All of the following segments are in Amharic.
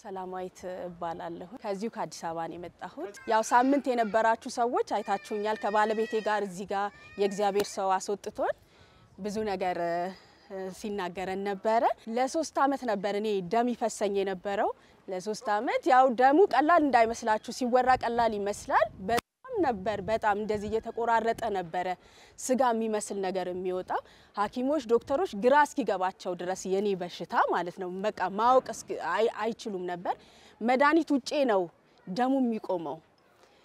ሰላማዊት ባላለሁ ከዚሁ ከአዲስ አበባ ነው የመጣሁት ያው ሳምንት የነበራችሁ ሰዎች አይታችሁኛል ከባለቤቴ ጋር እዚህ ጋር የእግዚአብሔር ሰው አስወጥቶን ብዙ ነገር ሲናገረን ነበር ለ3 አመት ነበር እኔ ደም ይፈሰኝ የነበረው ለ3 አመት ያው ደሙ ቀላል እንዳይመስላችሁ ሲወራ ቀላል ይመስላል በጣም እንደዚህ እየተቆራረጠ ነበር ስጋ የሚመስል ነገር የሚወጣ ሐኪሞች ዶክተሮች ግራ እስኪገባቸው ድረስ የኔ በሽታ ማለት ነው በቃ ማወቅ አይችሉም ነበር መድኃኒት ውጪ ነው ደሙ የሚቆመው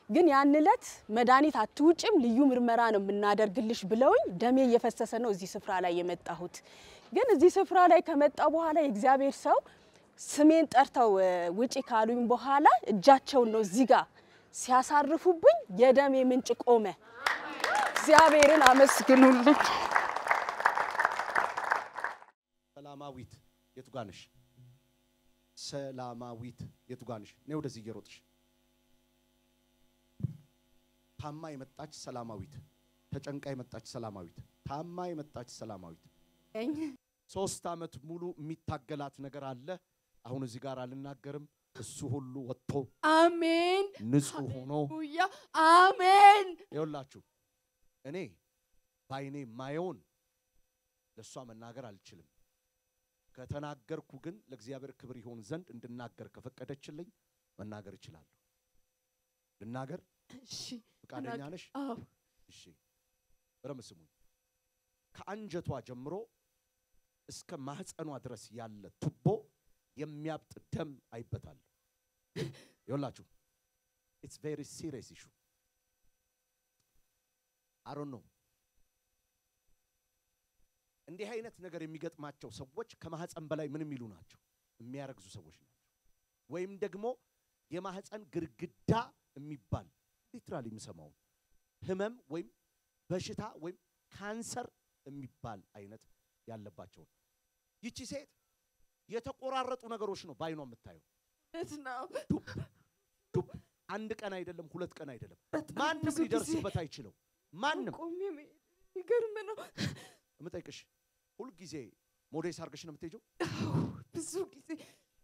ግን ያንለት መድኃኒት አትውጭም ልዩ ምርመራ ነው እናደርግልሽ ብለውኝ ደሜ እየፈሰሰ ነው እዚህ ስፍራ ላይ የመጣሁት ግን እዚህ ስፍራ ላይ ከመጣው በኋላ የእግዚአብሔር ሰው ስሜን ጠርተው ውጪ ካሉኝ በኋላ እጃቸው ነው እዚህ ጋር ሲያሳርፉብኝ የደሜ ምንጭ ቆመ እግዚአብሔርን አመስግኑልኝ ሰላማዊት የቱጋንሽ ሰላማዊት የቱጋንሽ ነው ወደዚህ እየሮጥሽ ታማ የመጣች ሰላማዊት ተጨንቃ የመጣች ሰላማዊት ታማ የመጣች ሰላማዊት 3 አመት ሙሉ የሚታገላት ነገር አለ አሁን እዚህ ጋር አልናገርም እሱ ሁሉ ወጥቶ አሜን ንጹህ ሆኖ ሃሌሉያ አሜን ይወላችሁ እኔ ባይኔ ማየውን ለሷ መናገር አልችልም ከተናገርኩ ግን ለእግዚአብሔር ክብር ይሆን ዘንድ እንድናገር ከፈቀደችልኝ መናገር ይችላል ልናገር እሺ ፈቃደኛ ነሽ አዎ እሺ በረመስሙኝ ከአንጀቷ ጀምሮ እስከ ማህፀኗ ድረስ ያለ ቱቦ የሚያብጥ ደም አይበታል ይወላችሁ it's very serious issue I don't know እንዲህ አይነት ነገር የሚገጥማቸው ሰዎች ከማህፀን በላይ ምንም ይሉ ናቸው የሚያረግዙ ሰዎች ናቸው ወይም ደግሞ የማህፀን ግርግዳ የሚባል ሊትራሊ የሚሰማው ህመም ወይም በሽታ ወይም ካንሰር የሚባል አይነት ያለባቸው ይቺ ሴት የተቆራረጡ ነገሮች ነው ባይኗ የምታየው ነው ዱብ አንድ ቀን አይደለም 2 ቀን አይደለም ማንም ሊደርስበት አይችለው ማንም ይገርም ነው እምጠይቅሽ ሁሉ ጊዜ ሞዴስ አርገሽ ነው የምትሄጂው ብዙ ጊዜ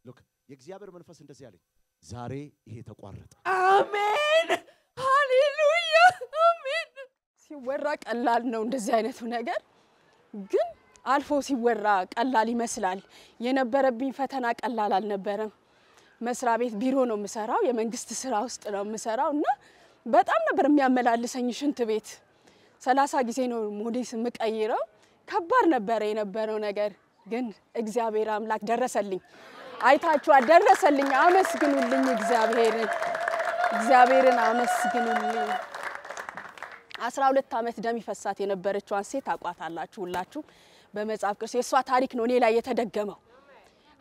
ሉክ የእግዚአብሔር መንፈስ እንደዚህ ያለኝ ዛሬ ይሄ ተቋረጠ አሜን ሃሌሉያ አሜን ሲወራ ቀላል ነው እንደዚህ አይነቱ ነገር ግን አልፎ ሲወራ ቀላል ይመስላል የነበረብኝ ፈተና ቀላል አልነበረም መስራ ቤት ቢሮ ነው የምሰራው የመንግስት ስራ ውስጥ ነው የምሰራውና በጣም ነበር የሚያመላልሰኝ ሽንት ቤት 30 ጊዜ ነው ሞዴስ የምቀይረው ከባድ ነበር የነበረው ነገር ግን እግዚአብሔር አምላክ ደረሰልኝ አይታችሁ አደረሰልኝ አመስግኑልኝ እግዚአብሔርን አመስግኑልኝ 12 አመት ደም ይፈሳት የነበረችዋን ሴት አቋታላችሁ ሁላችሁ በመጽሐፍ ቅዱስ የሷ ታሪክ ነው እኔ ላይ የተደገመው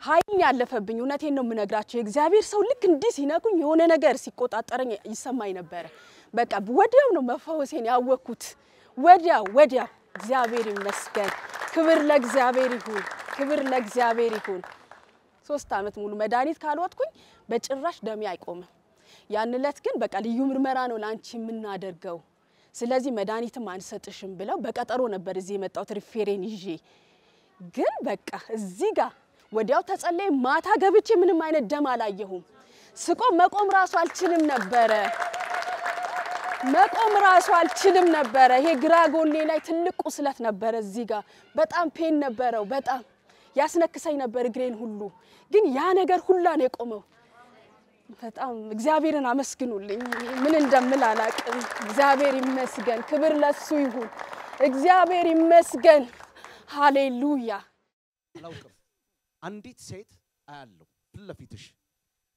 ኃይል ያለፈብኝ እውነቴን ነው የምነግራችሁ የእግዚአብሔር ሰው ልክ እንዲህ ሲነኩኝ የሆነ ነገር ሲቆጣጠረኝ ይሰማኝ ነበር በቃ ወዲያው ነው መፈወሴን ያወኩት ወዲያው እግዚአብሔር ይመስገን ክብር ለእግዚአብሔር ይሁን 3 አመት ሙሉ መድኃኒት ካልወጥኩኝ በጭራሽ ደም አይቆምም ያንለት ግን በቃ ልዩ ምርመራ ነው ላንቺ የምናደርገው ስለዚህ መድኃኒትም አንሰጥሽም ብለው በቀጠሮ ነበር እዚህ የመጣው ትሪፌሬን ይዤ ግን በቃ እዚህ ጋር ወዲያው ተጸለየ ማታ ገብቼ ምንም አይነት ደም አላየሁም ስቆም መቆም ራሱ አልችልም ነበር ይሄ ግራ ጎኔ ላይ ትልቅ ቁስለት ነበር እዚህ ጋር በጣም ፔን ነበረው በጣም ያስነክሰኝ ነበር እግሬን ሁሉ ግን ያ ነገር ሁላ ነው የቆመው በጣም እግዚአብሔርን አመስግኑልኝ ምን እንደምል አላቅም እግዚአብሔር ይመስገን ክብር ለሱ ይሁን እግዚአብሔር ይመስገን ሃሌሉያ አላውቅም አንዲት ሴት አያለው ፍለፊትሽ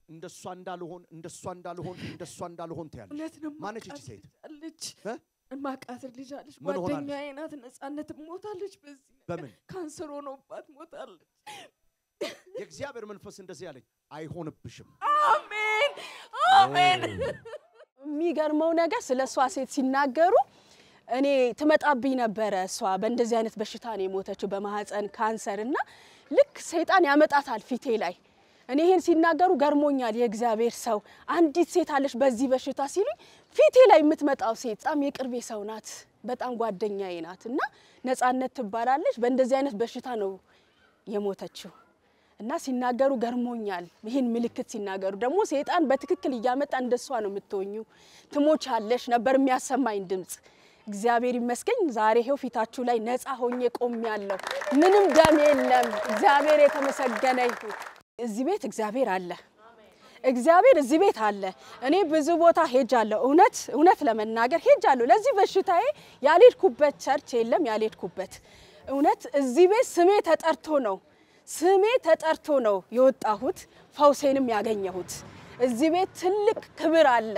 እንደሷ እንዳልሆን ታያለሽ ማነች እቺ ሴት ልጅ ማቃት ልጅ አለች ጓደኛዬ ናት ነፃነት ሞታለች በዚህ ካንሰር ሆኖባት ሞታለች የእግዚአብሔር መንፈስ እንደዚህ ያለኝ አይሆንብሽም አሜን የሚገርመው ነገር ስለሷ ሴት ሲናገሩ እኔ ትመጣብኝ ነበር እሷ በእንደዚህ አይነት በሽታ ነው የሞተችው በማህፀን ካንሰርና ልክ ሰይጣን ያመጣታል ፊቴ ላይ እኔ ይሄን ሲናገሩ ገርሞኛል የእግዚአብሔር ሰው አንዲት ሴት አለሽ በዚህ በሽታ ሲሉኝ ፊቴ ላይ የምትመጣው ሴት በጣም የቅርቤ ሰው ናት በጣም ጓደኛዬ ናትና ነፃነት ትባላለች በእንደዚህ አይነት በሽታ ነው የሞተችው እና ሲናገሩ ገርሞኛል ይሄን ምልክት ሲናገሩ ደግሞ ሰይጣን በትክክል ያመጣ እንደሷ ነው የምትሆኙ ትሞቻለሽ ነበር የሚያሰማኝ ድምጽ እግዚአብሔር ይመስገን ዛሬ ሄው ፊታችሁ ላይ ነፃ ሆኜ ቆሜያለሁ ምንም ደም የለም እግዚአብሔር የተመሰገነ ይሁን እዚህ ቤት እግዚአብሔር አለ እግዚአብሔር እዚህ ቤት አለ እኔ ብዙ ቦታ ሄጃለሁ እውነት ለመናገር ሄጃለሁ ለዚህ በሽታዬ ያልሄድኩበት ቸርች የለም ያልሄድኩበት እውነት እዚህ ቤት ስሜ ተጠርቶ ነው የወጣሁት ፈውሴንም ያገኘሁት እዚህ ቤት ትልቅ ክብር አለ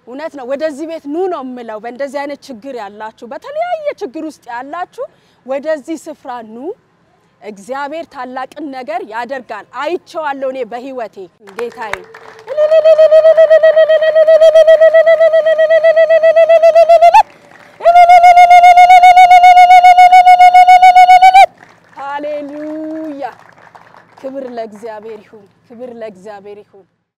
እውነት ነው ወደዚህ ቤት ኑ ነው የምለው በእንደዚህ አይነት ችግር ያላችሁ በተለያየ ችግር ውስጥ ያላችሁ ወደዚህ ስፍራ ኑ እግዚአብሔር ታላቅን ነገር ያደርጋል አይቼዋለሁ እኔ በህይወቴ ጌታዬ ሃሌሉያ ክብር ለእግዚአብሔር ይሁን